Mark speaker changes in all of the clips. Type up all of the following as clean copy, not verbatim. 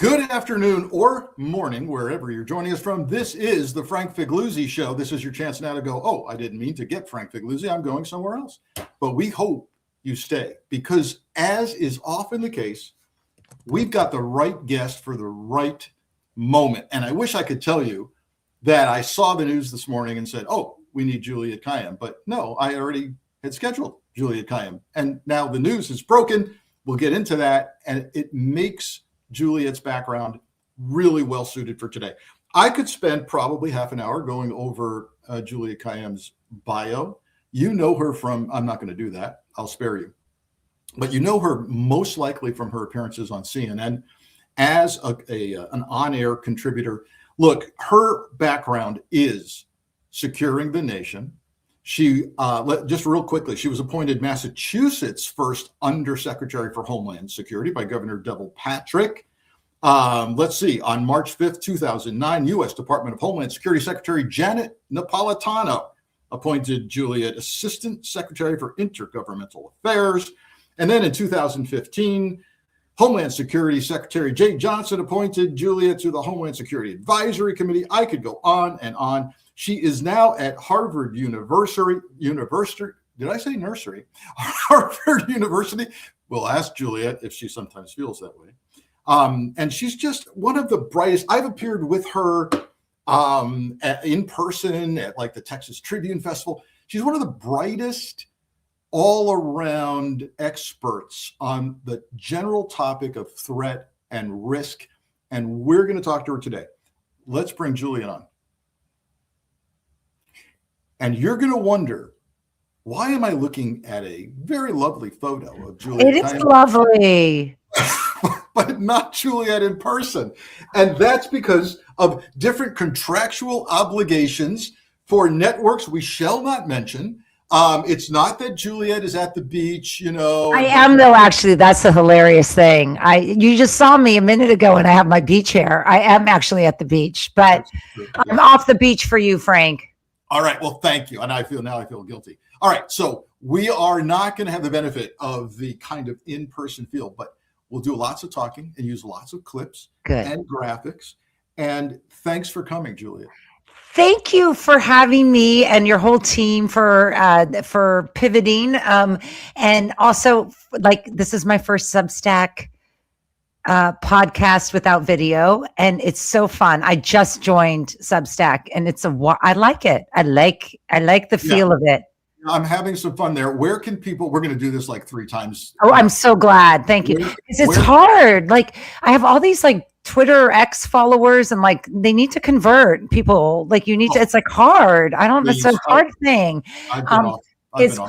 Speaker 1: Good afternoon or morning, wherever you're joining us from. This is the Frank Figliuzzi Show. This is your chance now to go, oh, I didn't mean to get Frank Figliuzzi. I'm going somewhere else. But we hope you stay because, as is often the case, we've got the right guest for the right moment. And I wish I could tell you that I saw the news this morning and said, oh, we need Juliette Kayyem. But no, I already had scheduled Juliette Kayyem. And now the news is broken. We'll get into that. And it makes Juliette's background really well suited for today. I could spend probably half an hour going over Juliette Kayyem's bio. You know her from, I'm not going to do that. I'll spare you. But you know her most likely from her appearances on CNN as an on-air contributor. Look, her background is securing the nation. She, just real quickly, she was appointed Massachusetts' first Undersecretary for Homeland Security by Governor Devil Patrick. Let's see, on March 5th, 2009, U.S. Department of Homeland Security Secretary Janet Napolitano appointed Juliette Assistant Secretary for Intergovernmental Affairs. And then in 2015, Homeland Security Secretary Jay Johnson appointed Juliette to the Homeland Security Advisory Committee. I could go on and on. She is now at Harvard University. Did I say nursery? Harvard University. We'll ask Juliette if she sometimes feels that way. And she's just one of the brightest. I've appeared with her in person at like the Texas Tribune Festival. She's one of the brightest all-around experts on the general topic of threat and risk. And we're going to talk to her today. Let's bring Juliette on. And you're going to wonder, why am I looking at a very lovely photo of Juliette?
Speaker 2: It is lovely.
Speaker 1: But not Juliette in person. And that's because of different contractual obligations for networks we shall not mention. It's not that Juliette is at the beach, you know.
Speaker 2: I am, though, actually. That's the hilarious thing. You just saw me a minute ago and I have my beach hair. I am actually at the beach, but I'm off the beach for you, Frank.
Speaker 1: All right. Well, thank you. And I feel guilty. All right. So we are not going to have the benefit of the kind of in-person feel, but we'll do lots of talking and use lots of clips and graphics. And thanks for coming, Juliette.
Speaker 2: Thank you for having me and your whole team for pivoting. And also, like, this is my first Substack podcast without video, and it's so fun. I just joined Substack, and I like it. I like the feel of it.
Speaker 1: I'm having some fun there. Where can people, we're going to do this like 3 times.
Speaker 2: Oh, I'm so glad. Thank you. It's hard. Like, I have all these like Twitter X followers, and like they need to convert people. Like, you need to, it's like hard. I don't know. It's a hard thing. It's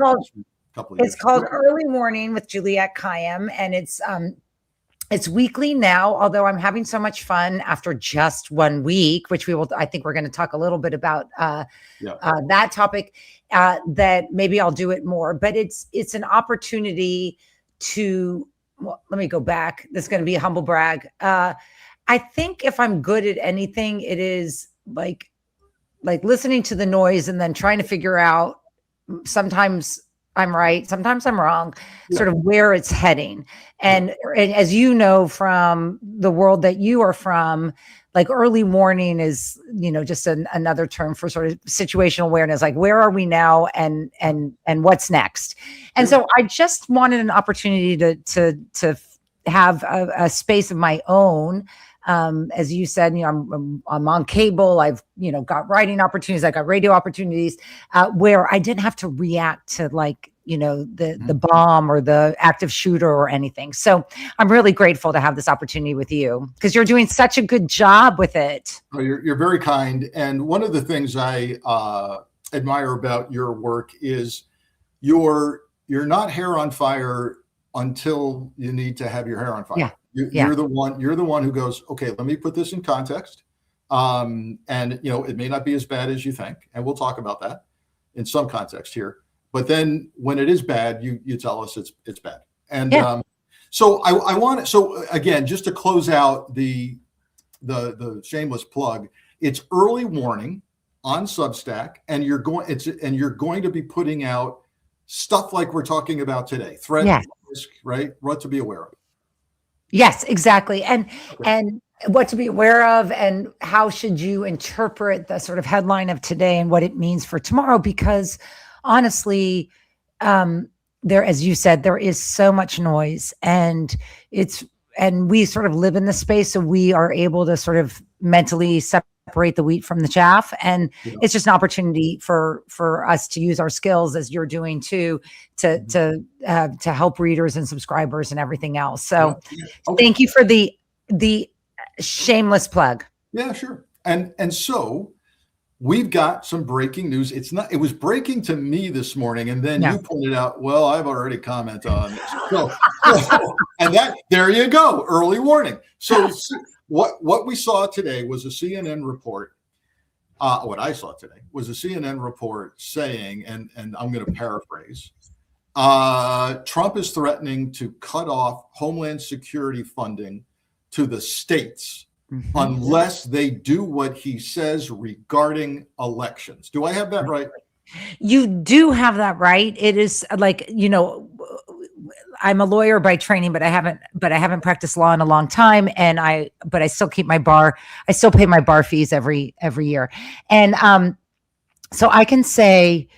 Speaker 2: called Early Morning with Juliette Kayyem, and it's weekly now, although I'm having so much fun after just 1 week, which I think we're going to talk a little bit about that topic, that maybe I'll do it more, but it's an opportunity to, well, let me go back. This is going to be a humble brag. I think if I'm good at anything, it is like listening to the noise and then trying to figure out, sometimes I'm right, sometimes I'm wrong, sort of where it's heading. And as you know, from the world that you are from, like early morning is, just another term for sort of situational awareness, like where are we now and what's next? And so I just wanted an opportunity to have a space of my own. As you said, I'm on cable. I've, got writing opportunities. I got radio opportunities, where I didn't have to react to the bomb or the active shooter or anything. So I'm really grateful to have this opportunity with you because you're doing such a good job with it.
Speaker 1: Oh, you're very kind. And one of the things I admire about your work is you're not hair on fire until you need to have your hair on fire. You're the one who goes, okay, let me put this in context. And it may not be as bad as you think. And we'll talk about that in some context here. But then when it is bad, you tell us it's bad. And so I want to, so again, just to close out the shameless plug, it's Early Warning on Substack, and you're going to be putting out stuff like we're talking about today, threat, risk, right? What to be aware of.
Speaker 2: Yes, exactly. And
Speaker 1: Okay.
Speaker 2: and what to be aware of, and how should you interpret the sort of headline of today and what it means for tomorrow? Because honestly, um, there, as you said, there is so much noise, and it's and we sort of live in the space, so we are able to sort of mentally separate the wheat from the chaff, and
Speaker 1: Yeah.
Speaker 2: it's just an opportunity for us to use our skills, as you're doing too, to help readers and subscribers and everything else. So
Speaker 1: Yeah. Okay.
Speaker 2: thank you for the shameless plug.
Speaker 1: Yeah, sure. And so we've got some breaking news. It was breaking to me this morning, and then
Speaker 2: Yeah.
Speaker 1: you pointed out, well, I've already commented on this. And there you go, early warning. So what we saw today was a CNN report. What I saw today was a CNN report saying, and I'm going to paraphrase, Trump is threatening to cut off Homeland Security funding to the states unless they do what he says regarding elections. Do I have that right?
Speaker 2: You do have that right. It is like, I'm a lawyer by training, but I haven't practiced law in a long time. And I still keep my bar. I still pay my bar fees every year. And so I can say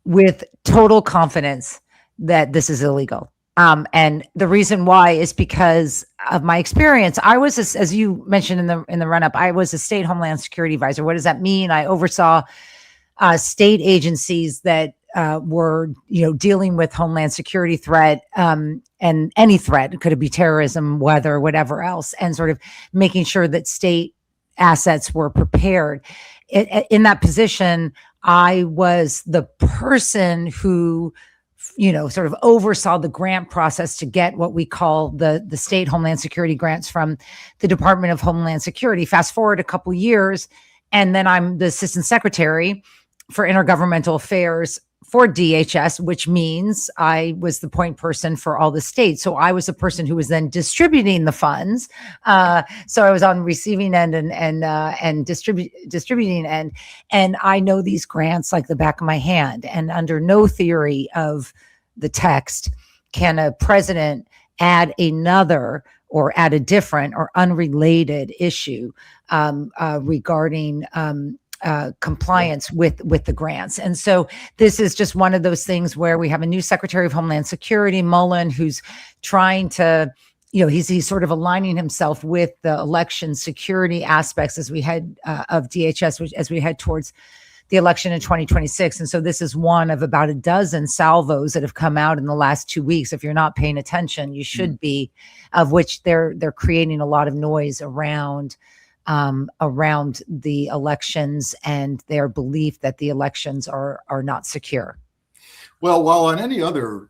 Speaker 2: with total confidence that this is illegal. And the reason why is because of my experience. I was, as you mentioned in the run up, I was a state Homeland Security advisor. What does that mean? I oversaw state agencies that were, dealing with Homeland Security threat, and any threat. Could it be terrorism, weather, whatever else, and sort of making sure that state assets were prepared. In that position, I was the person who, sort of oversaw the grant process to get what we call the state Homeland Security grants from the Department of Homeland Security. Fast forward a couple years, and then I'm the assistant secretary for intergovernmental affairs for DHS, which means I was the point person for all the states. So I was the person who was then distributing the funds. So I was on receiving end and distributing end, and I know these grants like the back of my hand. And under no theory of the text can a president add another or add a different or unrelated issue regarding compliance with the grants. And so this is just one of those things where we have a new Secretary of Homeland Security, Mullen, who's trying to, he's sort of aligning himself with the election security aspects as we head of DHS, as we head towards the election in 2026. And so this is one of about a dozen salvos that have come out in the last 2 weeks. If you're not paying attention, you should be, of which they're creating a lot of noise around the elections and their belief that the elections are not secure.
Speaker 1: Well, while on any other,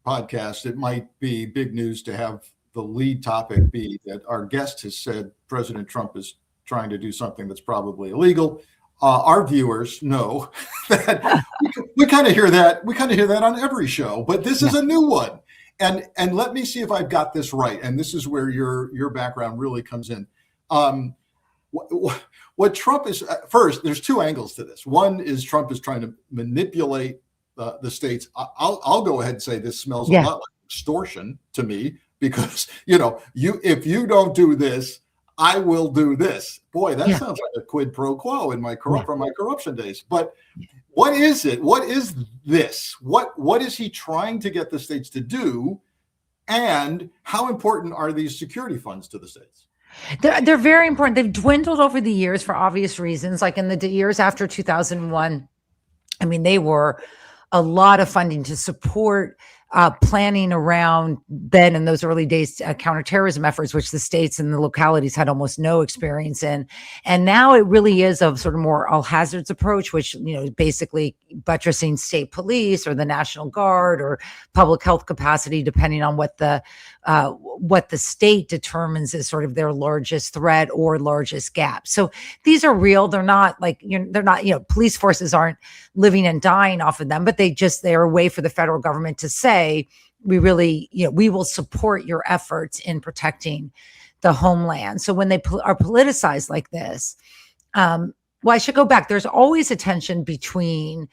Speaker 1: podcast, it might be big news to have the lead topic be that our guest has said President Trump is trying to do something that's probably illegal. Our viewers know that we kind of hear that. We kind of hear that on every show, but this is a new one. And let me see if I've got this right. And this is where your background really comes in. What Trump is, first, there's two angles to this. One is Trump is trying to manipulate the states. I'll go ahead and say this smells a lot like extortion to me, because if you don't do this, I will do this. Boy, that sounds like a quid pro quo from my corruption days. But what is it? What is this? What is he trying to get the states to do? And how important are these security funds to the states?
Speaker 2: They're very important. They've dwindled over the years for obvious reasons. Like in the years after 2001, I mean, they were a lot of funding to support planning around then in those early days counterterrorism efforts, which the states and the localities had almost no experience in. And now it really is a sort of more all hazards approach, which, basically buttressing state police or the National Guard or public health capacity, depending on what the state determines is sort of their largest threat or largest gap. So these are real. They're not like, police forces aren't living and dying off of them, but they're a way for the federal government to say, we really, we will support your efforts in protecting the homeland. So when they are politicized like this, well, I should go back. There's always a tension between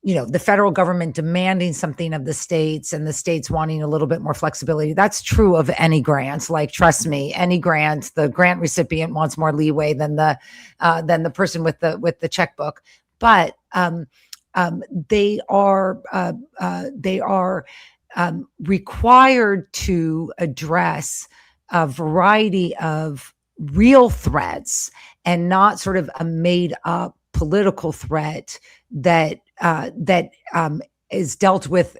Speaker 2: the federal government demanding something of the states and the states wanting a little bit more flexibility. That's true of any grants. Like, trust me, any grant, the grant recipient wants more leeway than the person with the checkbook. But they are required to address a variety of real threats and not sort of a made up political threat that is dealt with,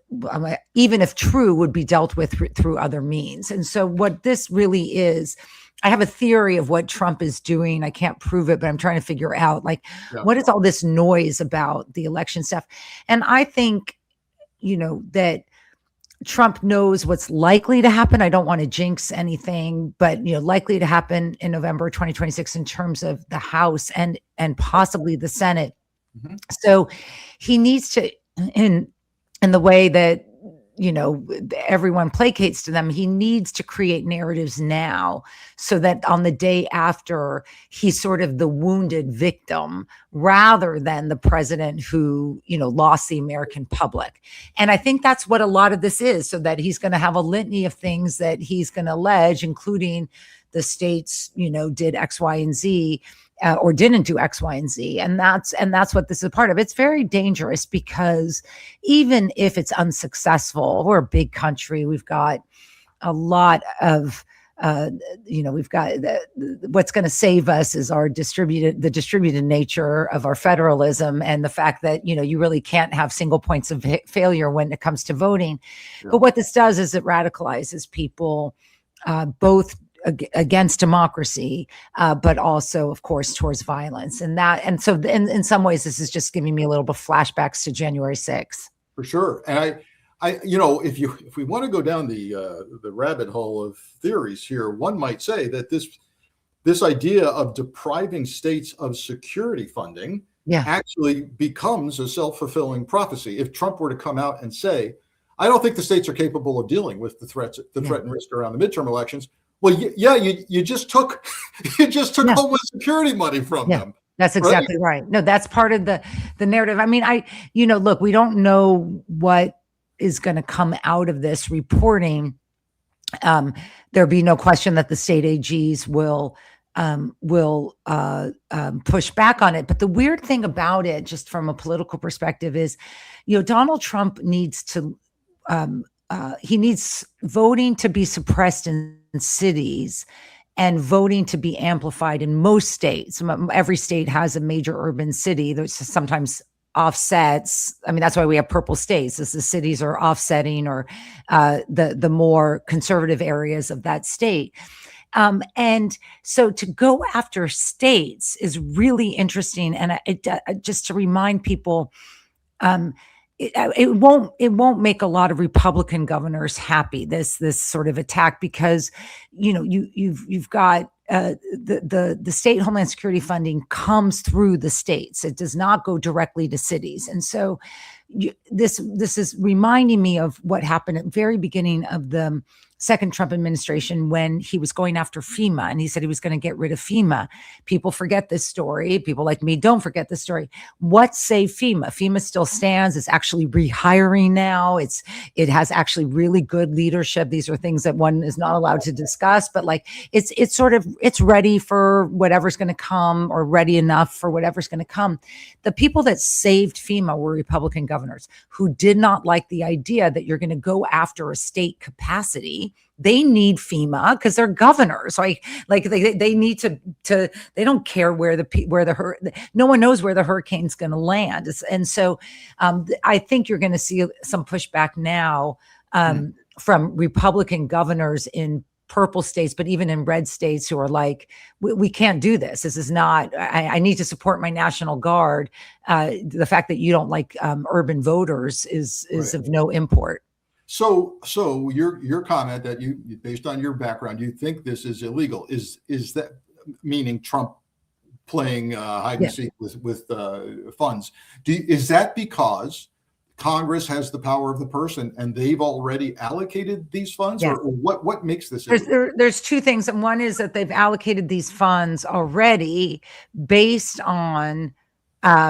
Speaker 2: even if true, would be dealt with through other means. And so what this really is, I have a theory of what Trump is doing. I can't prove it, but I'm trying to figure out, like, what is all this noise about the election stuff? And I think, that Trump knows what's likely to happen. I don't want to jinx anything, but likely to happen in November 2026 in terms of the House and possibly the Senate. Mm-hmm. So he needs to, in the way that everyone placates to them, he needs to create narratives now so that on the day after, he's sort of the wounded victim rather than the president who, lost the American public. And I think that's what a lot of this is, so that he's going to have a litany of things that he's going to allege, including the states, did X, Y, and Z. Or didn't do X, Y, and Z. And that's what this is a part of. It's very dangerous because even if it's unsuccessful, we're a big country. We've got a lot of, we've got what's going to save us is the distributed nature of our federalism and the fact that, you really can't have single points of failure when it comes to voting. Yeah. But what this does is it radicalizes people, both against democracy, but also, of course, towards violence. And so in some ways, this is just giving me a little bit of flashbacks to January 6th.
Speaker 1: For sure. And if we want to go down the rabbit hole of theories here, one might say that this idea of depriving states of security funding actually becomes a self-fulfilling prophecy. If Trump were to come out and say, I don't think the states are capable of dealing with the threat and risk around the midterm elections. Well, you just took Homeland Security money from them.
Speaker 2: That's exactly right. No, that's part of the narrative. I mean, look, we don't know what is going to come out of this reporting. There'll be no question that the state AGs will push back on it. But the weird thing about it, just from a political perspective, is, Donald Trump needs to. He needs voting to be suppressed in cities and voting to be amplified in most states. Every state has a major urban city that sometimes offsets. I mean, that's why we have purple states, as the cities are offsetting or the more conservative areas of that state. And so to go after states is really interesting. And just to remind people, it won't make a lot of Republican governors happy, this sort of attack, because you've got the state Homeland Security funding comes through the states. It does not go directly to cities. And so this is reminding me of what happened at the very beginning of the second Trump administration when he was going after FEMA and he said he was going to get rid of FEMA. People forget this story. People like me don't forget this story. What saved FEMA? FEMA still stands. It's actually rehiring now. It has actually really good leadership. These are things that one is not allowed to discuss, but like it's ready for whatever's going to come, or ready enough for whatever's going to come. The people that saved FEMA were Republican governors who did not like the idea that you're going to go after a state capacity. They need FEMA because they're governors. Like they need to. They don't care no one knows where the hurricane's going to land. And so I think you're going to see some pushback now from Republican governors in purple states, but even in red states, who are like, we can't do this. This is not. I need to support my National Guard. The fact that you don't like urban voters is right. Of no import.
Speaker 1: So your comment that you, based on your background, you think this is illegal. Is that meaning Trump playing hide and seek with funds? Is that because Congress has the power of the purse and they've already allocated these funds? Yes. Or what makes this illegal?
Speaker 2: There's two things. And one is that they've allocated these funds already based on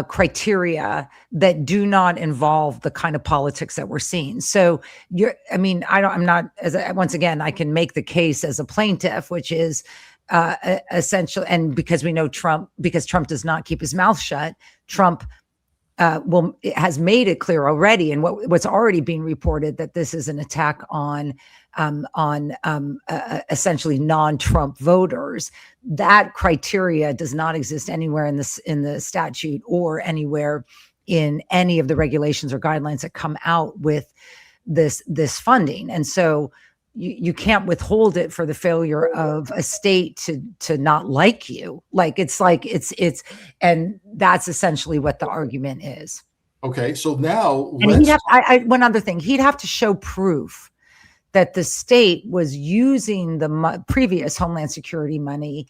Speaker 2: criteria that do not involve the kind of politics that we're seeing. So once again, I can make the case as a plaintiff, which is essential. And because we know because Trump does not keep his mouth shut, Trump has made it clear already, and what's already being reported, that this is an attack on essentially non-Trump voters. That criteria does not exist anywhere in the statute or anywhere in any of the regulations or guidelines that come out with this funding. And so you can't withhold it for the failure of a state to not like you. And that's essentially what the argument is.
Speaker 1: Okay, so now
Speaker 2: one other thing, he'd have to show proof that the state was using the previous Homeland Security money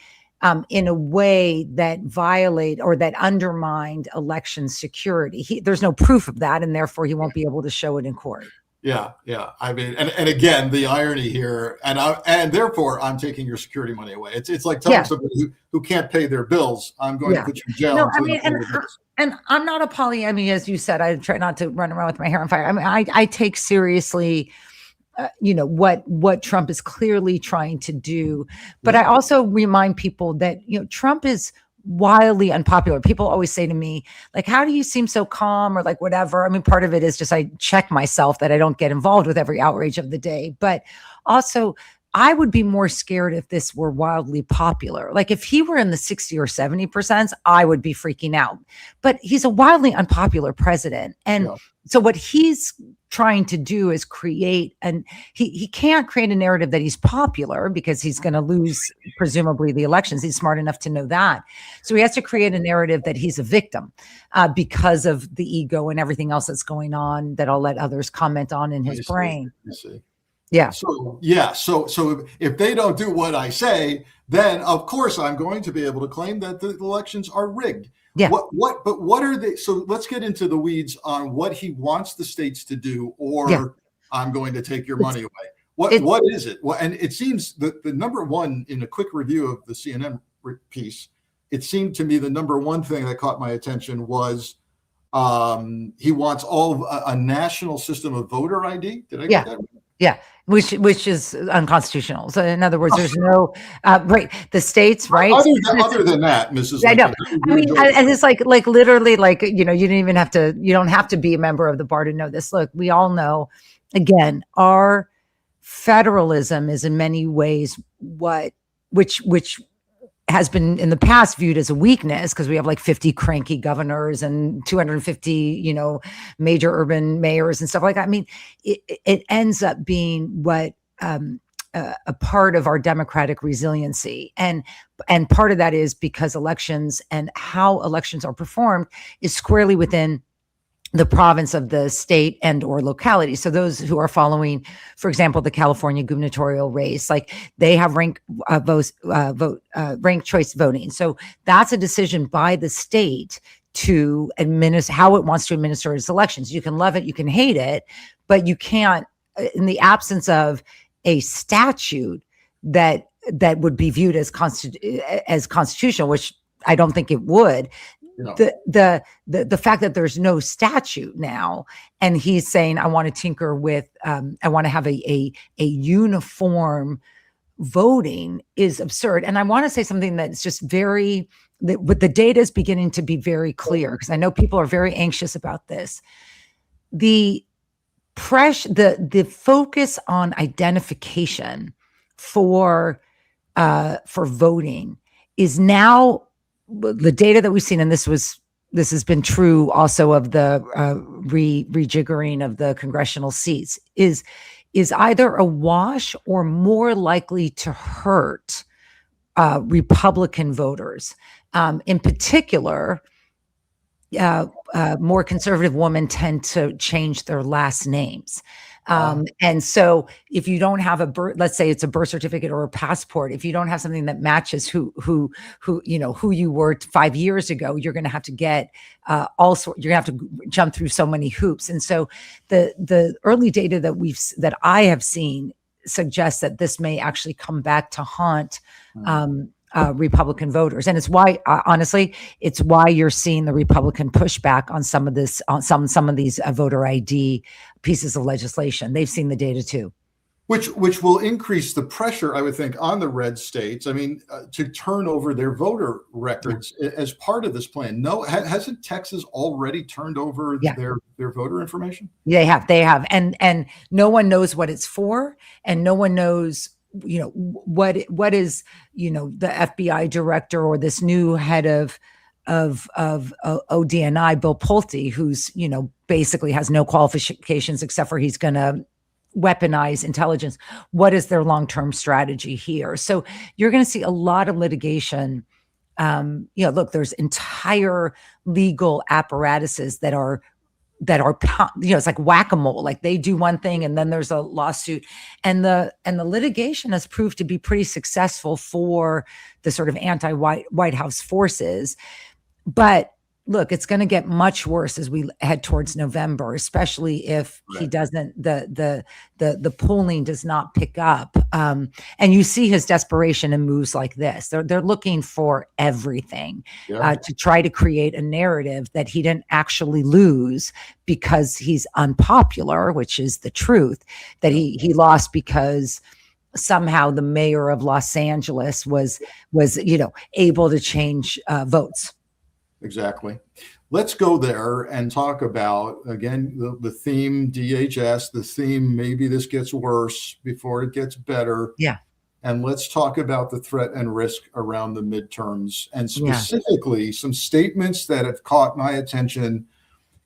Speaker 2: in a way that violate or that undermined election security. There's no proof of that, and therefore he won't be able to show it in court.
Speaker 1: Yeah. I mean, and again, the irony here, and therefore I'm taking your security money away. It's like telling somebody who can't pay their bills, I'm going to put you in jail.
Speaker 2: No, I mean, and I'm not a poly. I mean, as you said, I try not to run around with my hair on fire. I mean, I take seriously, what Trump is clearly trying to do, but I also remind people that Trump is wildly unpopular. People always say to me, like, how do you seem so calm, or like whatever? I mean, part of it is just I check myself that I don't get involved with every outrage of the day, but also I would be more scared if this were wildly popular. Like if he were in the 60 or 70%, I would be freaking out. But he's a wildly unpopular president. And so what he's trying to do is create, and he can't create a narrative that he's popular because he's going to lose presumably the elections. He's smart enough to know that. So he has to create a narrative that he's a victim because of the ego and everything else that's going on that I'll let others comment on in his brain. Yeah.
Speaker 1: So if they don't do what I say, then of course I'm going to be able to claim that the elections are rigged.
Speaker 2: Yeah.
Speaker 1: What are they? So let's get into the weeds on what he wants the states to do, or I'm going to take your money away. What is it? Well, and it seems that the number one, in a quick review of the CNN piece, it seemed to me the number one thing that caught my attention was he wants a national system of voter ID. Did I get that right?
Speaker 2: Yeah, which is unconstitutional. So in other words, there's no the states, right?
Speaker 1: Other than that, Mrs.
Speaker 2: I know. I mean, and it's like literally, you don't have to be a member of the bar to know this. Look, we all know, again, our federalism is in many ways which has been in the past viewed as a weakness because we have like 50 cranky governors and 250, major urban mayors and stuff like that. I mean, it ends up being what a part of our democratic resiliency. And part of that is because elections and how elections are performed is squarely within the province of the state and or locality. So those who are following, for example, the California gubernatorial race, like they have ranked choice voting. So that's a decision by the state to administer how it wants to administer its elections. You can love it, you can hate it, but you can't, in the absence of a statute that would be viewed as constitutional, which I don't think it would. The fact that there's no statute now, and he's saying, I want to tinker with, I want to have a uniform voting, is absurd. And I want to say something that's just but the data is beginning to be very clear, because I know people are very anxious about this. The focus on identification for voting is now, the data that we've seen, and this has been true also of the rejiggering of the congressional seats, is either a wash or more likely to hurt Republican voters. In particular, more conservative women tend to change their last names. And so if you don't have let's say it's a birth certificate or a passport, if you don't have something that matches who you were 5 years ago, you're going to have to get you're going to have to jump through so many hoops. And so the early data that I have seen suggests that this may actually come back to haunt Republican voters. And it's why, honestly, it's why you're seeing the Republican pushback on some of this, on some of these voter ID pieces of legislation. They've seen the data too.
Speaker 1: Which will increase the pressure, I would think, on the red states. I mean, to turn over their voter records as part of this plan. No, hasn't Texas already turned over their voter information?
Speaker 2: They have, and no one knows what it's for, and no one knows, what is, the FBI director or this new head of ODNI, Bill Pulte, who's, basically has no qualifications except for he's going to weaponize intelligence. What is their long-term strategy here? So you're going to see a lot of litigation. Look, there's entire legal apparatuses that are, it's like whack-a-mole. Like they do one thing and then there's a lawsuit, and the litigation has proved to be pretty successful for the sort of anti-White House forces. But look, it's going to get much worse as we head towards November, especially if he doesn't, the polling does not pick up. And you see his desperation in moves like this. They're looking for everything to try to create a narrative that he didn't actually lose because he's unpopular, which is the truth, that he lost because somehow the mayor of Los Angeles was able to change votes.
Speaker 1: Exactly. Let's go there and talk about, again, the theme DHS, the theme maybe this gets worse before it gets better.
Speaker 2: Yeah.
Speaker 1: And let's talk about the threat and risk around the midterms, and specifically some statements that have caught my attention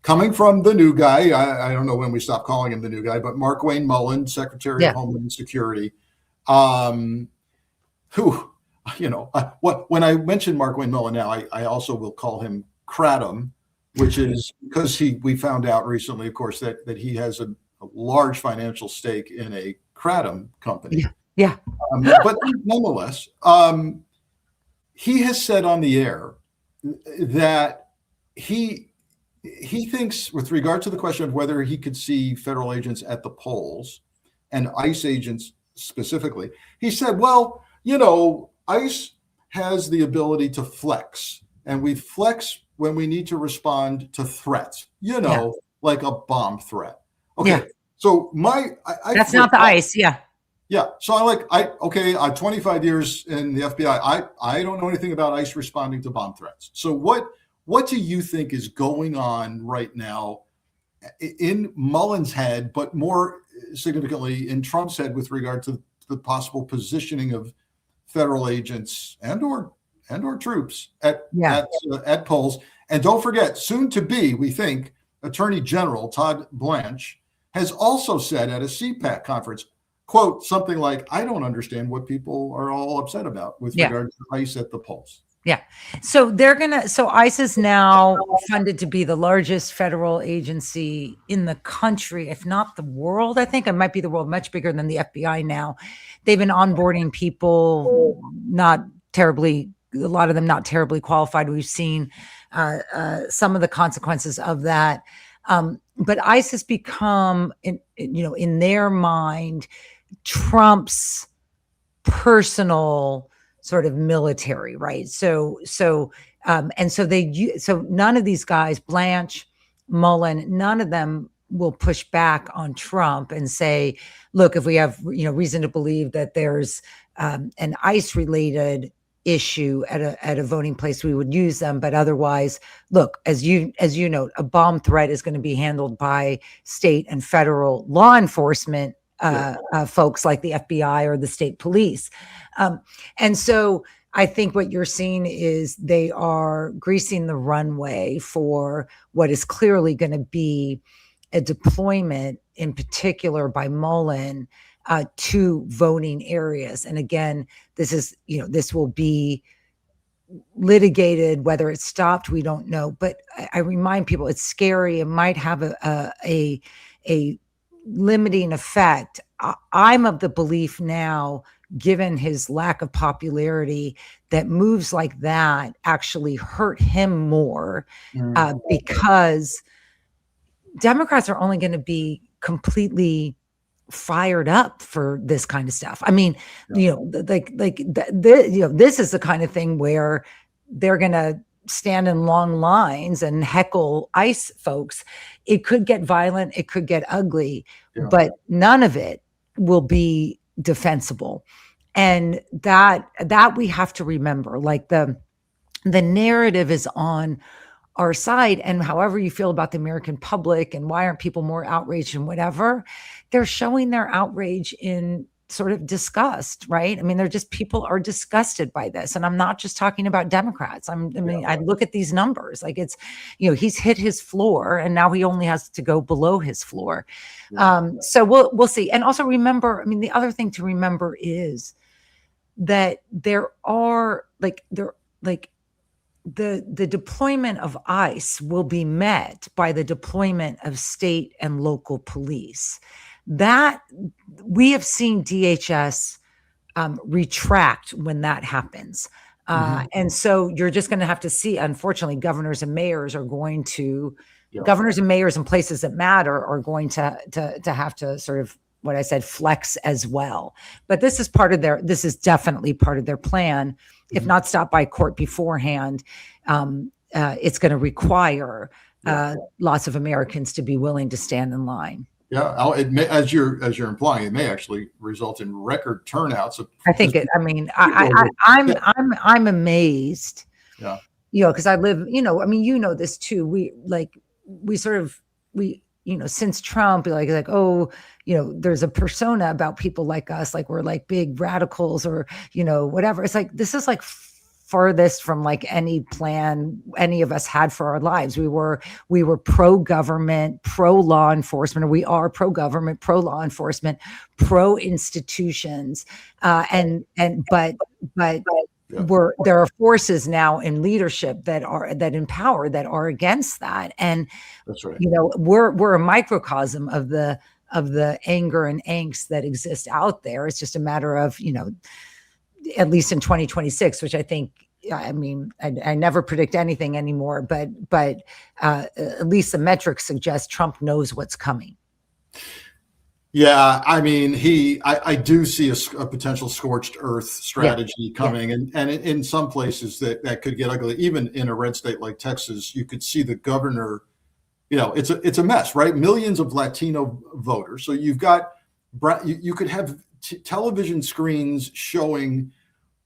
Speaker 1: coming from the new guy. I don't know when we stop calling him the new guy, but Markwayne Mullin, Secretary of Homeland Security, who, when I mentioned Markwayne Mullin now, I also will call him Kratom, which is because we found out recently, of course, that he has a large financial stake in a Kratom company.
Speaker 2: Yeah.
Speaker 1: But nonetheless, he has said on the air that he thinks, with regard to the question of whether he could see federal agents at the polls and ICE agents specifically, he said, well, ICE has the ability to flex, and we flex when we need to respond to threats, like a bomb threat. Okay. Yeah. So
Speaker 2: that's not the ICE. Yeah.
Speaker 1: Yeah. So I'm 25 years in the FBI. I don't know anything about ICE responding to bomb threats. So what do you think is going on right now in Mullin's head, but more significantly in Trump's head with regard to the possible positioning of federal agents and or troops at polls? And don't forget, soon to be, we think, Attorney General Todd Blanche has also said at a CPAC conference, quote, something like, I don't understand what people are all upset about with regard to ICE at the polls.
Speaker 2: Yeah. So ICE is now funded to be the largest federal agency in the country, if not the world. I think it might be the world, much bigger than the FBI now. They've been onboarding people, a lot of them not terribly qualified. We've seen some of the consequences of that. But ICE has become, in their mind, Trump's personal sort of military, right? So none of these guys, Blanche, Mullin, none of them will push back on Trump and say, look, if we have reason to believe that there's an ICE related issue at a voting place, we would use them. But otherwise, look, as you know, a bomb threat is going to be handled by state and federal law enforcement folks like the FBI or the state police. And so I think what you're seeing is they are greasing the runway for what is clearly going to be a deployment, in particular by Mullin, to voting areas. And again, this will be litigated. Whether it's stopped, we don't know. But I remind people, it's scary. It might have a limiting effect. I'm of the belief now, given his lack of popularity, that moves like that actually hurt him more because Democrats are only going to be completely fired up for this kind of stuff. I mean, this is the kind of thing where they're going to stand in long lines and heckle ICE folks. It could get violent. It could get ugly, but none of it will be defensible. And that we have to remember, like the narrative is on our side. And however you feel about the American public and why aren't people more outraged and whatever, they're showing their outrage in sort of disgust, right? I mean, people are disgusted by this. And I'm not just talking about Democrats. I look at these numbers, like it's, he's hit his floor and now he only has to go below his floor. So we'll see. And also remember, I mean, the other thing to remember is that the deployment of ICE will be met by the deployment of state and local police. That we have seen DHS retract when that happens. And so you're just going to have to see, unfortunately, governors and mayors in places that matter are going to have to sort of, what I said, flex as well. But this is definitely part of their plan. If not stopped by court beforehand, it's going to require lots of Americans to be willing to stand in line.
Speaker 1: Yeah, as you're implying, it may actually result in record turnouts.
Speaker 2: I think it. I mean, I'm amazed. Yeah, because I live. I mean, this too. We since Trump, there's a persona about people like us, like we're like big radicals or, whatever. It's like, this is like furthest from like any plan any of us had for our lives. We were pro-government, pro-law enforcement, or we are pro-government, pro-law enforcement, pro-institutions. But there are forces now in leadership that are against that, and
Speaker 1: that's right.
Speaker 2: We're a microcosm of the anger and angst that exists out there. It's just a matter of at least in 2026, which I think. I mean, I never predict anything anymore, but at least the metrics suggest Trump knows what's coming.
Speaker 1: Yeah, I mean, I do see a potential scorched earth strategy coming, and in some places that could get ugly. Even in a red state like Texas, you could see the governor. It's a mess, right? Millions of Latino voters. So you've got you could have television screens showing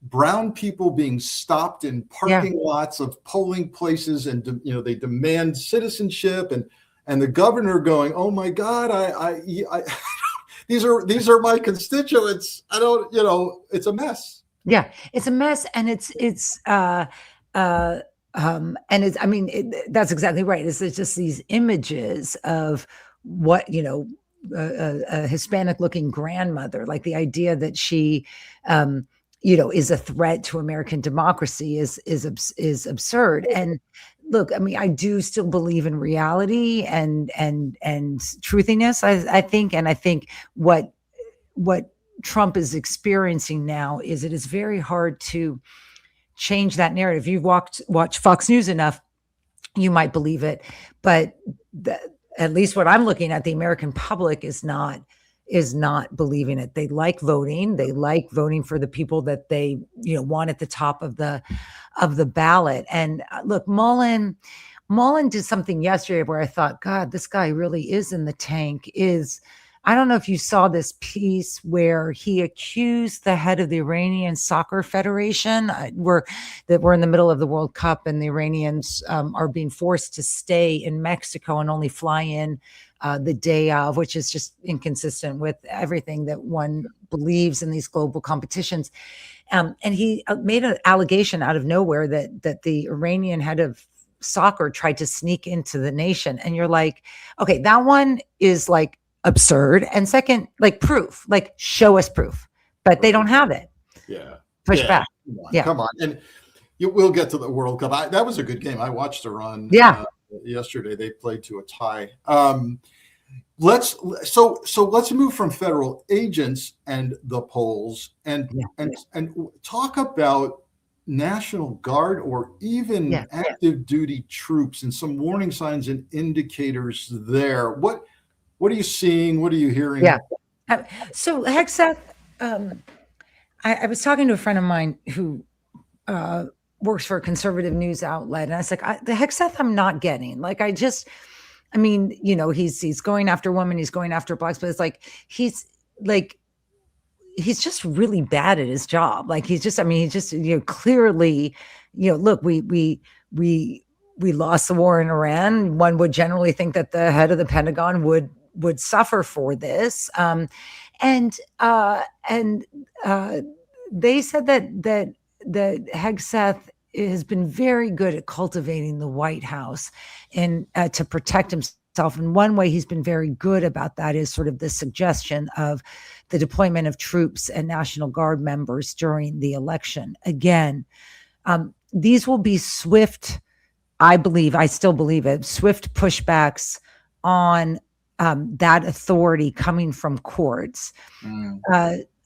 Speaker 1: brown people being stopped in parking lots of polling places, and they demand citizenship, and the governor going, "Oh my God, I these are my constituents. I don't, it's a mess."
Speaker 2: Yeah, it's a mess, and that's exactly right. It's just these images of what a Hispanic-looking grandmother, like the idea that she, is a threat to American democracy is absurd. And look, I mean, I do still believe in reality and truthiness. I think what Trump is experiencing now is it is very hard to change that narrative. You've watched Fox News enough, you might believe it, but at least what I'm looking at, the American public is not believing it. They like voting. They like voting for the people that they want at the top of the ballot. And look, Mullen did something yesterday where I thought, God, this guy really is in the tank. I don't know if you saw this piece where he accused the head of the Iranian Soccer Federation. We're in the middle of the World Cup, and the Iranians are being forced to stay in Mexico and only fly in the day of, which is just inconsistent with everything that one believes in these global competitions. And he made an allegation out of nowhere that the Iranian head of soccer tried to sneak into the nation. And you're like, okay, that one is like absurd. And second, like proof, like show us proof, but they don't have it.
Speaker 1: Yeah.
Speaker 2: Push back.
Speaker 1: Come on. And we'll get to the World Cup. That was a good game. I watched Iran yesterday. They played to a tie. Let's move from federal agents and the polls and talk about National Guard or even active duty troops and some warning signs and indicators there. What are you seeing? What are you hearing?
Speaker 2: So Hexeth, I was talking to a friend of mine who works for a conservative news outlet, and I was like, the Hexeth I'm not getting. Like, I mean, he's going after women, he's going after blacks, but it's like he's just really bad at his job. Like he's just clearly, look, we lost the war in Iran. One would generally think that the head of the Pentagon would suffer for this. And they said that Hegseth has been very good at cultivating the White House and to protect himself. And one way he's been very good about that is sort of the suggestion of the deployment of troops and National Guard members during the election. Again, these will be swift, I still believe it, swift pushbacks on that authority coming from courts.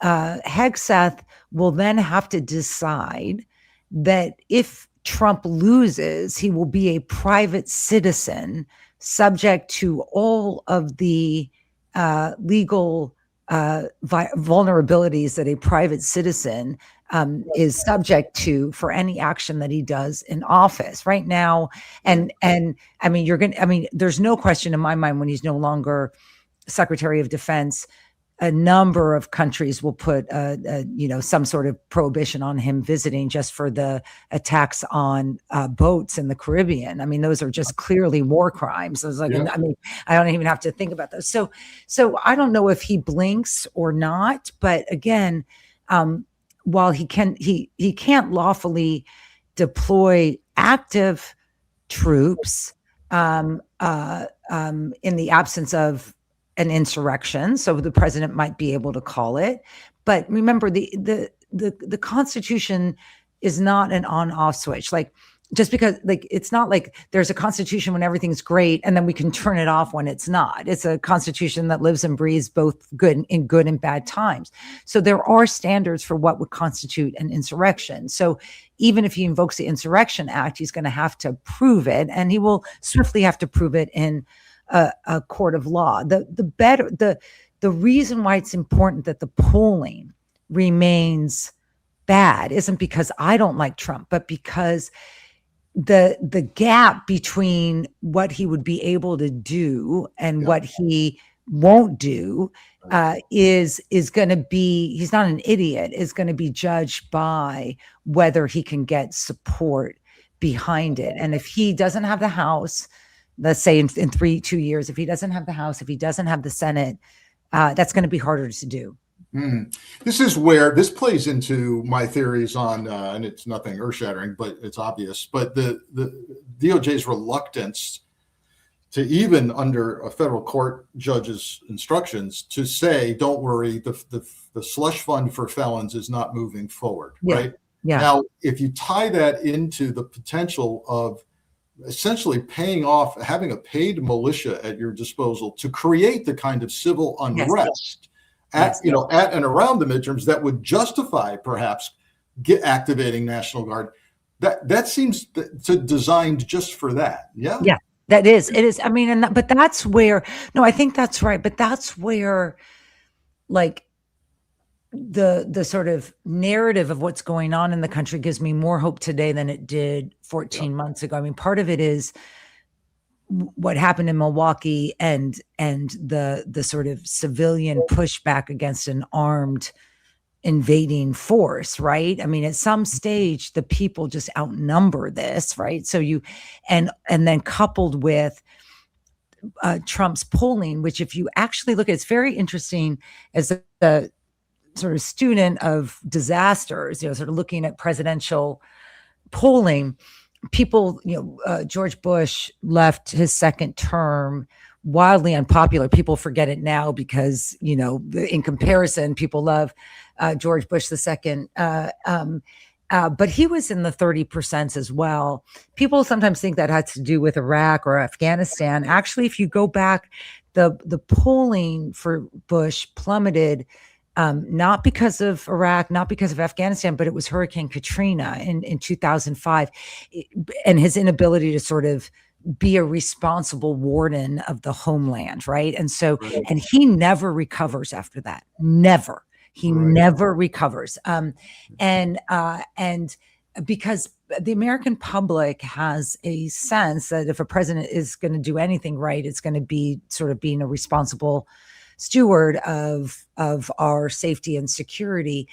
Speaker 2: Hegseth will then have to decide that if Trump loses, he will be a private citizen subject to all of the legal vulnerabilities that a private citizen is subject to for any action that he does in office right now. And I mean, there's no question in my mind when he's no longer Secretary of Defense, a number of countries will put, some sort of prohibition on him visiting just for the attacks on boats in the Caribbean. I mean, those are just clearly war crimes. I was like, I mean, I don't even have to think about those. So I don't know if he blinks or not, but again, while he can't lawfully deploy active troops in the absence of an insurrection, so the president might be able to call it. But remember, the Constitution is not an on-off switch. Like just because, like, it's not like there's a Constitution when everything's great and then we can turn it off when it's not. It's a Constitution that lives and breathes both good and bad times. So there are standards for what would constitute an insurrection. So even if he invokes the Insurrection Act, he's going to have to prove it, and he will swiftly have to prove it in a court of law. The reason why it's important that the polling remains bad isn't because I don't like Trump, but because the gap between what he would be able to do and what he won't do is going to be, he's not an idiot, is going to be judged by whether he can get support behind it. And if he doesn't have the House, let's say in 2 years, if he doesn't have the House, if he doesn't have the Senate, that's going to be harder to do.
Speaker 1: This is where this plays into my theories on, and it's nothing earth-shattering, but it's obvious. But the DOJ's reluctance to, even under a federal court judge's instructions, to say, "Don't worry, the slush fund for felons is not moving forward." Right?
Speaker 2: Yeah.
Speaker 1: Now, if you tie that into the potential of essentially paying off, having a paid militia at your disposal to create the kind of civil unrest at and around the midterms that would justify perhaps activating National Guard, that seems designed just for that. Yeah.
Speaker 2: It is. I mean, but that's where, no, I think that's right. But that's where, like, the sort of narrative of what's going on in the country gives me more hope today than it did 14 months ago. I mean, part of it is what happened in Milwaukee and the sort of civilian pushback against an armed invading force, right? I mean, at some stage, the people just outnumber this, right? So and then coupled with Trump's polling, which if you actually look at, it's very interesting as the sort of student of disasters, sort of looking at presidential polling, people, George Bush left his second term wildly unpopular. People forget it now because, in comparison, people love George Bush the second. But he was in the 30% as well. People sometimes think that had to do with Iraq or Afghanistan. Actually, if you go back, the polling for Bush plummeted, not because of Iraq, not because of Afghanistan, but it was Hurricane Katrina in 2005, and his inability to sort of be a responsible warden of the homeland, right? And so,
Speaker 1: Right.
Speaker 2: and he never recovers after that. Never. He
Speaker 1: Right.
Speaker 2: never recovers. And because the American public has a sense that if a president is going to do anything right, it's going to be sort of being a responsible steward of our safety and security.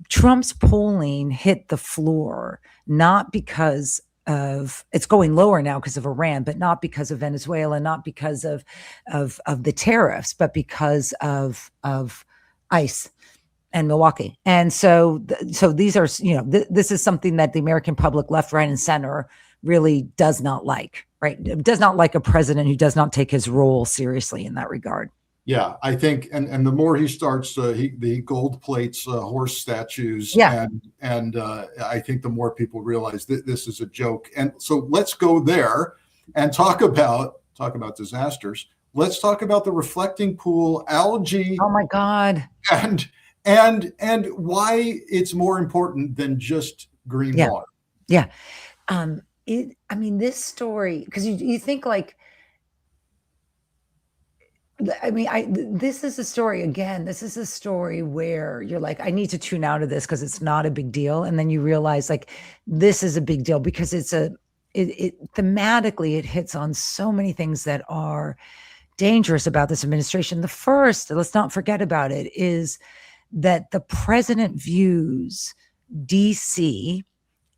Speaker 2: Trump's polling hit the floor, not because of it's going lower now because of Iran, but not because of Venezuela, not because of the tariffs, but because of ICE and Milwaukee. And so these are, this is something that the American public, left, right, and center, really does not like, right? It does not like a president who does not take his role seriously in that regard.
Speaker 1: Yeah, I think, and the more he starts, he gold plates horse statues,
Speaker 2: yeah,
Speaker 1: and I think the more people realize that this is a joke. And so let's go there and talk about disasters. Let's talk about the reflecting pool, algae.
Speaker 2: Oh my God!
Speaker 1: And why it's more important than just green water.
Speaker 2: Yeah, this story, because you think like. This is a story, again, this is a story where you're like, I need to tune out of this because it's not a big deal. And then you realize like, this is a big deal because thematically, it hits on so many things that are dangerous about this administration. The first, let's not forget about it, is that the president views DC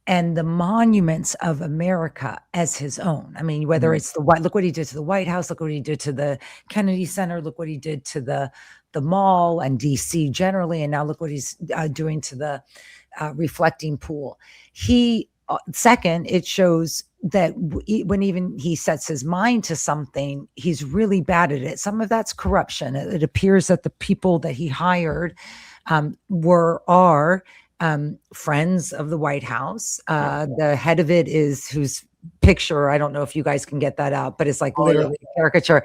Speaker 2: and the monuments of America as his own. I mean, whether it's look what he did to the White House, look what he did to the Kennedy Center, look what he did to the mall and DC generally, and now look what he's doing to the reflecting pool. Second, it shows that when even he sets his mind to something, he's really bad at it. Some of that's corruption. It appears that the people that he hired are friends of the White House. The head of it is whose picture, I don't know if you guys can get that out, but it's like literally a caricature.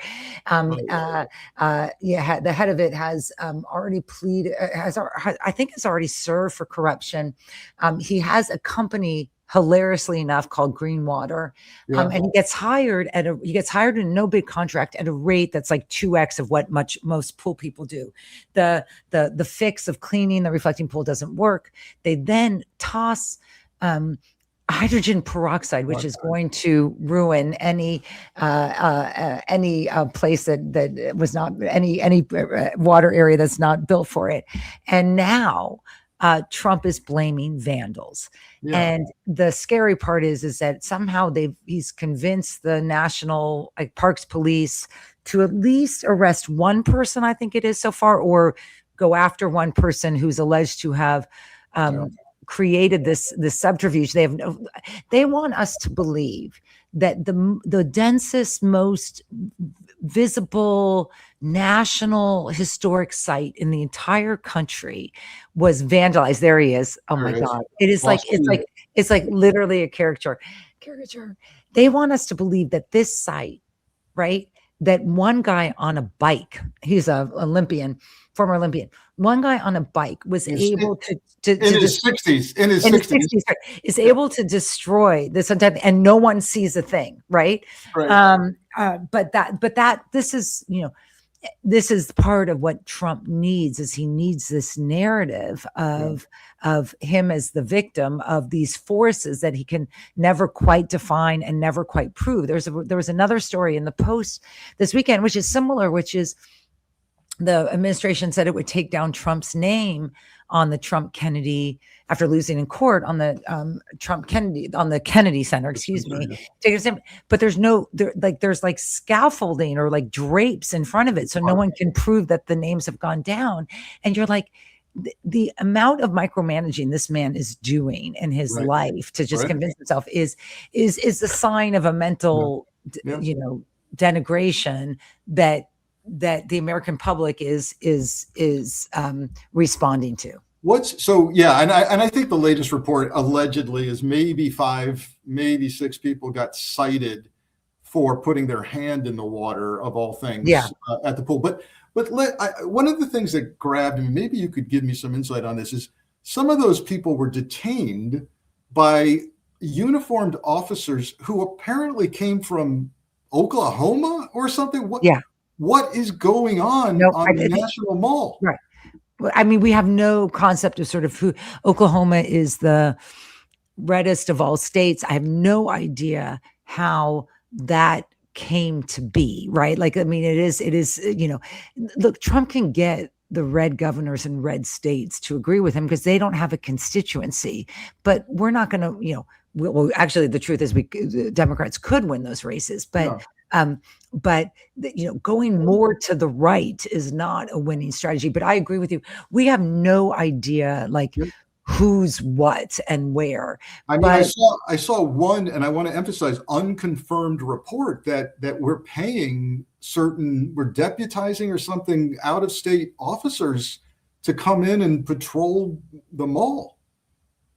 Speaker 2: The head of it has already pleaded, I think has already served for corruption. He has a company, hilariously enough, called Greenwater, and he gets hired in a no bid contract at a rate that's like 2x of what most pool people do. The fix of cleaning the reflecting pool doesn't work. They then toss hydrogen peroxide, which is going to ruin any place that was not any water area that's not built for it. And now Trump is blaming vandals. Yeah. And the scary part is that somehow he's convinced the National Parks Police to at least arrest one person, I think it is so far, or go after one person who's alleged to have created this subterfuge. They want us to believe that the densest, most visible national historic site in the entire country was vandalized. There he is. Oh my God. It is it's like literally a caricature. They want us to believe that this site, right? That one guy on a bike, he's a former Olympian, one guy on a bike was able to in his 60s is able to destroy this entire thing, and no one sees a thing, right? But this is, this is part of what Trump needs. Is he needs this narrative of him as the victim of these forces that he can never quite define and never quite prove. There was another story in the Post this weekend, which is similar, which is the administration said it would take down Trump's name on the Trump Kennedy, after losing in court on the Kennedy Center, excuse me. But there's there's scaffolding or like drapes in front of it. So no one can prove that the names have gone down. And you're like, the amount of micromanaging this man is doing in his life to just convince himself is a sign of a mental, denigration that the American public is responding to.
Speaker 1: And I think the latest report allegedly is maybe 5, maybe 6 people got cited for putting their hand in the water, of all things, at the pool. But one of the things that grabbed me, maybe you could give me some insight on this, is some of those people were detained by uniformed officers who apparently came from Oklahoma or something. What is going on the National Mall?
Speaker 2: Right. I mean, we have no concept of sort of who. Oklahoma is the reddest of all states. I have no idea how that came to be, right? Like, I mean, it is, look, Trump can get the red governors in red states to agree with him because they don't have a constituency, but we're not going to, well, actually the truth is Democrats could win those races, but going more to the right is not a winning strategy. But I agree with you. We have no idea, like, who's what and where.
Speaker 1: I mean, I saw one, and I want to emphasize, unconfirmed report that we're paying we're deputizing or something out of state officers to come in and patrol the mall.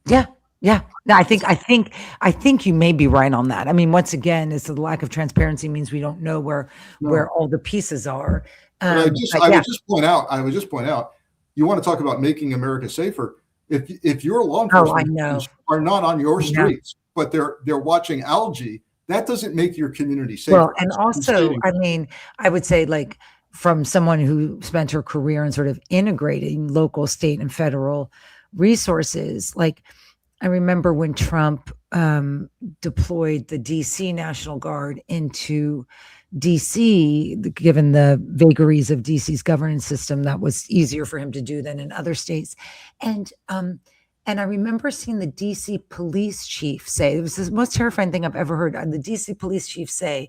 Speaker 2: Yeah. No, I think you may be right on that. I mean, once again, it's the lack of transparency means we don't know where all the pieces are.
Speaker 1: I would just point out, you want to talk about making America safer. If your law enforcement are not on your streets, but they're watching algae, that doesn't make your community safer.
Speaker 2: Well, and also, I mean, I would say, like, from someone who spent her career in sort of integrating local, state, and federal resources, like, I remember when Trump deployed the DC National Guard into DC, given the vagaries of DC's governance system, that was easier for him to do than in other states. And I remember seeing the DC police chief say, it was the most terrifying thing I've ever heard. The DC police chief say,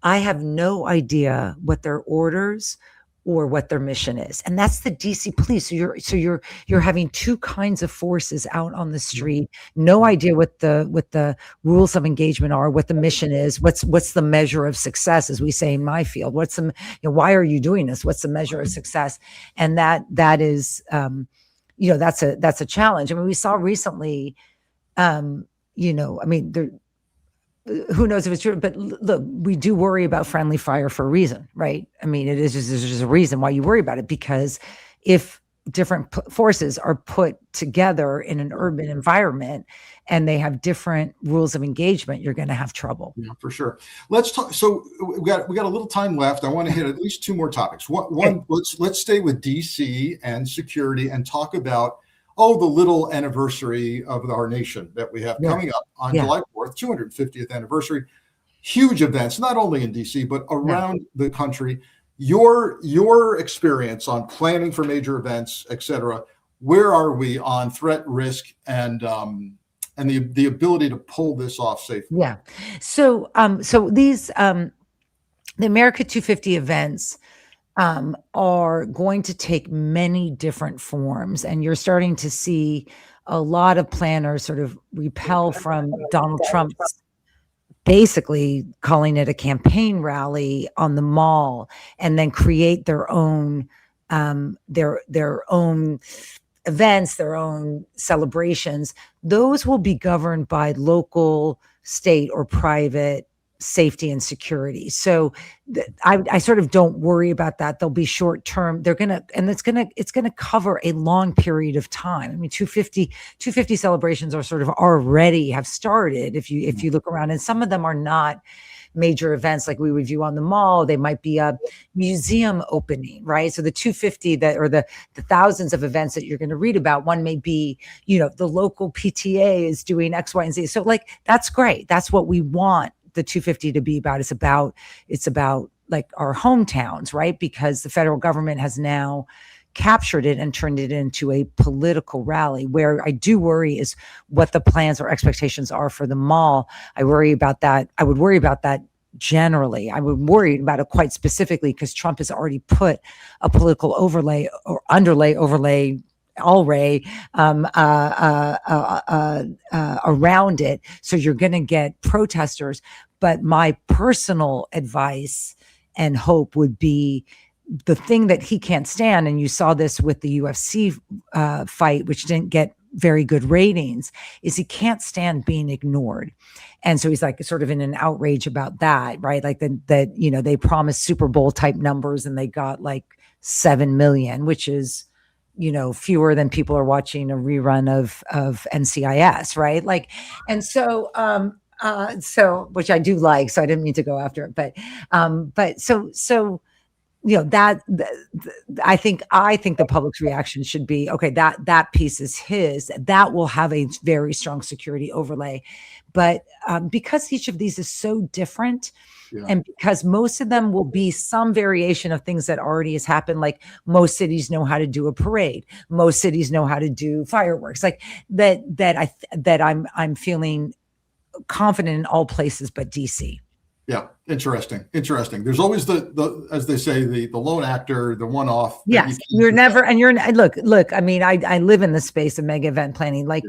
Speaker 2: I have no idea what their orders or what their mission is. And that's the DC police. So you're having two kinds of forces out on the street, no idea what the rules of engagement are, what the mission is, what's the measure of success, as we say in my field. Why are you doing this? What's the measure of success? And that is that's a challenge. I mean, we saw recently, who knows if it's true, but look, we do worry about friendly fire for a reason, right? I mean, there's just a reason why you worry about it, because if different forces are put together in an urban environment and they have different rules of engagement, you're going to have trouble.
Speaker 1: Yeah, for sure. Let's talk. So we got a little time left. I want to hit at least two more topics. One, let's stay with DC and security and talk about the little anniversary of our nation that we have coming up on July 4th, 250th anniversary. Huge events, not only in DC, but around the country. Your experience on planning for major events, et cetera, where are we on threat, risk, and the ability to pull this off safely?
Speaker 2: Yeah. So these, the America 250 events are going to take many different forms, and you're starting to see a lot of planners sort of repel from Donald Trump's basically calling it a campaign rally on the mall, and then create their own events, their own celebrations. Those will be governed by local, state, or private safety and security. So I sort of don't worry about that. They'll be short term. It's gonna cover a long period of time. I mean, 250 celebrations are sort of already have started. If you look around, and some of them are not major events like we would view on the mall. They might be a museum opening, right? So the 250 the thousands of events that you're going to read about, one may be, the local PTA is doing X, Y, and Z. So, like, that's great. That's what we want the 250 to be about. It's about like our hometowns, right? Because the federal government has now captured it and turned it into a political rally. Where I do worry is what the plans or expectations are for the mall. I worry about that. I would worry about that generally. I would worry about it quite specifically because Trump has already put a political overlay or overlay around it. So you're going to get protesters. But my personal advice and hope would be the thing that he can't stand, and you saw this with the UFC fight, which didn't get very good ratings, is he can't stand being ignored. And so he's like sort of in an outrage about that, right? Like that they promised Super Bowl type numbers and they got like 7 million, which is fewer than people are watching a rerun of NCIS, right? Like, and so which I do like, so I didn't mean to go after it, but so I think the public's reaction should be, okay, that piece is his, that will have a very strong security overlay. But because each of these is so different, and because most of them will be some variation of things that already has happened, like most cities know how to do a parade, most cities know how to do fireworks, like I'm feeling confident in all places but DC.
Speaker 1: Yeah, interesting. There's always the as they say, the lone actor, the one-off.
Speaker 2: Yes, you're never, and look. I mean, I live in the space of mega event planning. Like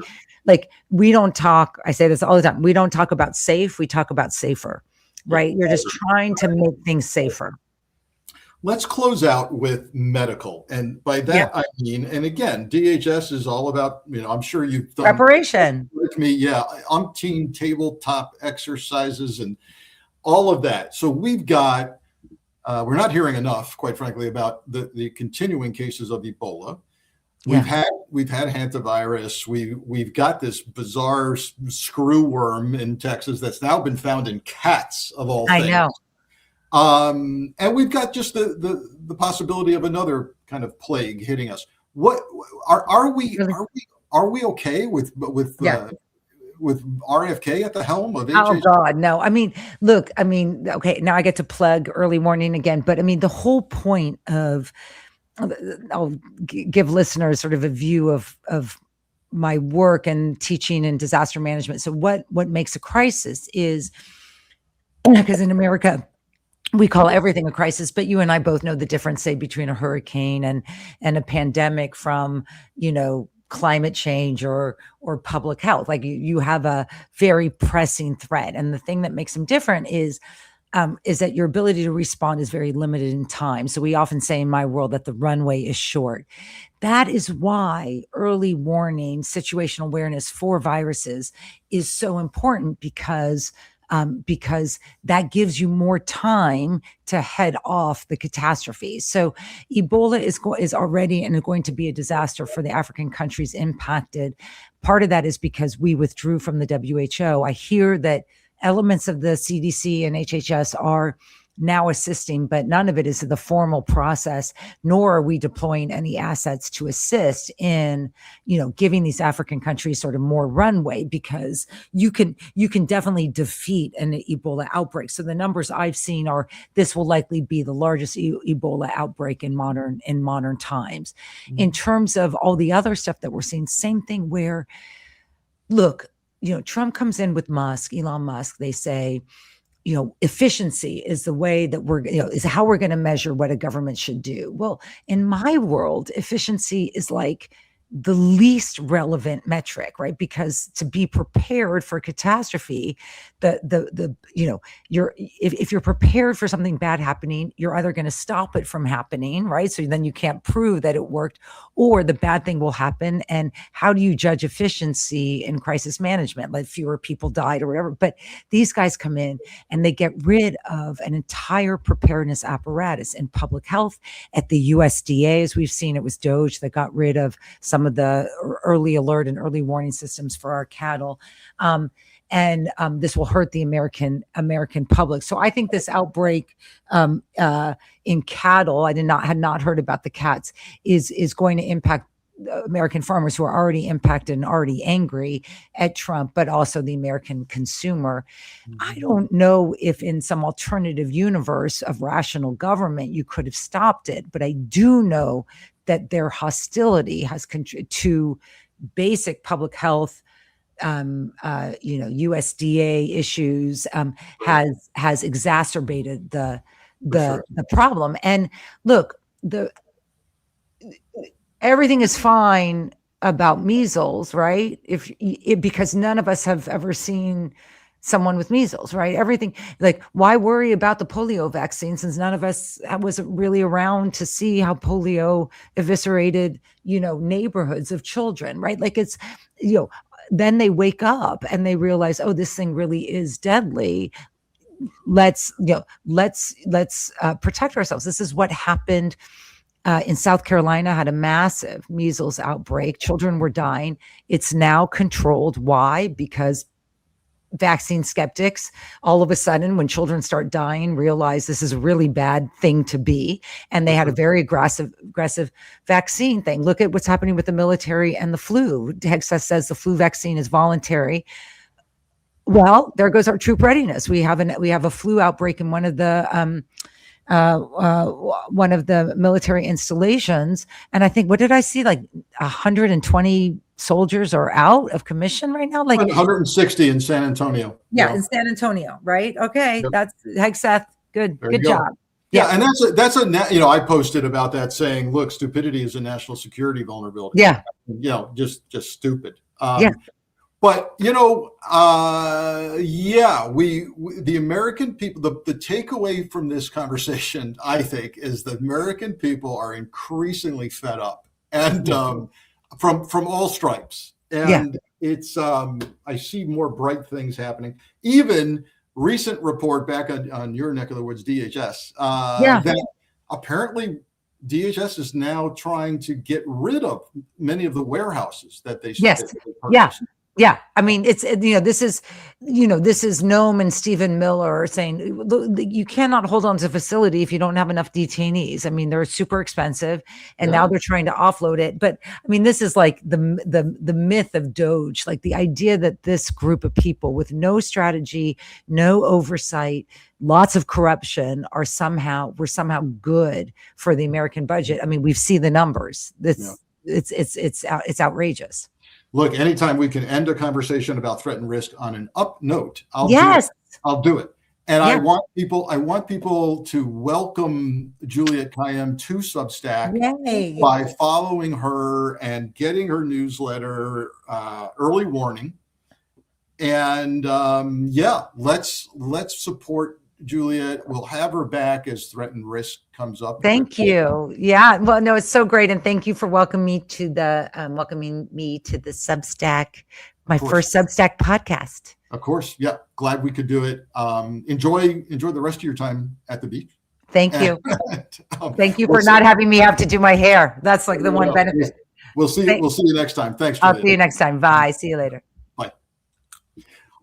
Speaker 2: we don't talk. I say this all the time. We don't talk about safe. We talk about safer, right? You're just trying to make things safer.
Speaker 1: Let's close out with medical, and by that I mean, and again, DHS is all about, I'm sure you've done
Speaker 2: preparation
Speaker 1: with me. Yeah, umpteen tabletop exercises and all of that. So we've got, we're not hearing enough, quite frankly, about the continuing cases of Ebola. We've had hantavirus. We've got this bizarre screw worm in Texas that's now been found in cats of all things. I know. And we've got just the possibility of another kind of plague hitting us. What are we okay with RFK at the helm of HHS?
Speaker 2: Oh God, no. I mean, look, okay, now I get to plug early morning again, but I mean, the whole point of, I'll give listeners sort of a view of my work and teaching and disaster management. So what makes a crisis is, because in America, we call everything a crisis, but you and I both know the difference, say, between a hurricane and a pandemic from, climate change or public health. Like you have a very pressing threat. And the thing that makes them different is that your ability to respond is very limited in time. So we often say in my world that the runway is short. That is why early warning, situational awareness for viruses is so important, because that gives you more time to head off the catastrophes. So Ebola is already and going to be a disaster for the African countries impacted. Part of that is because we withdrew from the WHO. I hear that elements of the CDC and HHS are now assisting, but none of it is the formal process, nor are we deploying any assets to assist in, giving these African countries sort of more runway, because you can definitely defeat an Ebola outbreak. So the numbers I've seen are this will likely be the largest Ebola outbreak in modern times. Mm-hmm. In terms of all the other stuff that we're seeing, same thing where, look, Trump comes in with Elon Musk, they say, efficiency is the way that is how we're going to measure what a government should do. Well, in my world, efficiency is like the least relevant metric, right? Because to be prepared for catastrophe, if you're prepared for something bad happening, you're either going to stop it from happening, right? So then you can't prove that it worked, or the bad thing will happen. And how do you judge efficiency in crisis management? Like fewer people died or whatever. But these guys come in and they get rid of an entire preparedness apparatus in public health. At the USDA, as we've seen, it was DOGE that got rid of some of the early alert and early warning systems for our cattle. And this will hurt the American public. So I think this outbreak in cattle, had not heard about the cats, is going to impact American farmers who are already impacted and already angry at Trump, but also the American consumer. Mm-hmm. I don't know if in some alternative universe of rational government you could have stopped it, but I do know that their hostility has contributed to basic public health, USDA issues, has exacerbated the problem. And look, everything is fine about measles, right? Because none of us have ever seen someone with measles, right? Everything, like, why worry about the polio vaccine since none of us wasn't really around to see how polio eviscerated, neighborhoods of children, right? Like it's, then they wake up and they realize, oh, this thing really is deadly. Let's protect ourselves. This is what happened in South Carolina had a massive measles outbreak. Children were dying. It's now controlled. Why? Because vaccine skeptics, all of a sudden, when children start dying, realize this is a really bad thing to be. And they had a very aggressive vaccine thing. Look at what's happening with the military and the flu. Hegseth says the flu vaccine is voluntary. Well, there goes our troop readiness. We have a flu outbreak in one of the military installations. And I think, what did I see? Like 120 soldiers are out of commission right now. Like
Speaker 1: 160 in San Antonio.
Speaker 2: Yeah, in San Antonio, right? Okay,
Speaker 1: Yep.
Speaker 2: That's Hegseth. Good
Speaker 1: Go.
Speaker 2: job.
Speaker 1: Yeah, and I posted about that saying, look, stupidity is a national security vulnerability.
Speaker 2: Yeah.
Speaker 1: Just stupid.
Speaker 2: Yeah.
Speaker 1: But we the American people, the takeaway from this conversation, I think, is that American people are increasingly fed up, and from all stripes. And it's I see more bright things happening. Even recent report back on your neck of the woods, DHS, that apparently DHS is now trying to get rid of many of the warehouses that they purchased.
Speaker 2: Yeah, I mean, it's this is Noam and Stephen Miller saying, look, you cannot hold on to a facility if you don't have enough detainees. I mean, they're super expensive, and now they're trying to offload it. But I mean, this is like the myth of Doge, like the idea that this group of people with no strategy, no oversight, lots of corruption we're somehow good for the American budget. I mean, we've seen the numbers. It's outrageous.
Speaker 1: Look, anytime we can end a conversation about threat and risk on an up note, I'll do it. And I want people to welcome Juliette Kayyem to Substack by following her and getting her newsletter, Early Warning. And let's support Juliette. We'll have her back as threat and risk comes up.
Speaker 2: Thank you. Yeah. Well, no, it's so great. And thank you for welcoming me to the Substack, my first Substack podcast.
Speaker 1: Of course. Yeah. Glad we could do it. Enjoy the rest of your time at the beach.
Speaker 2: Thank you. Thank you for not having me have to do my hair. That's like the one benefit.
Speaker 1: We'll see you next time. Thanks,
Speaker 2: Juliette. I'll see you next time. Bye. See you later.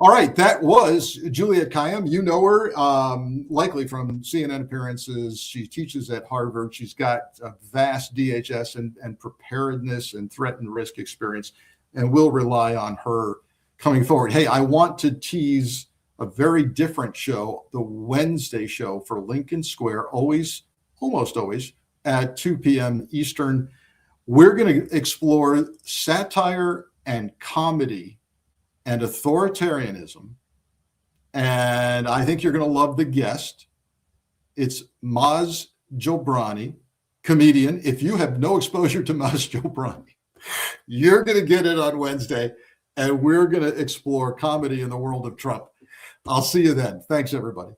Speaker 1: All right, that was Juliette Kayyem. You know her likely from CNN appearances. She teaches at Harvard. She's got a vast DHS and preparedness and threat and risk experience, and we'll rely on her coming forward. Hey, I want to tease a very different show, the Wednesday show for Lincoln Square, almost always at 2 p.m. Eastern. We're going to explore satire and comedy and authoritarianism. And I think you're going to love the guest. It's Maz Jobrani, comedian. If you have no exposure to Maz Jobrani, you're going to get it on Wednesday, and we're going to explore comedy in the world of Trump. I'll see you then. Thanks, everybody.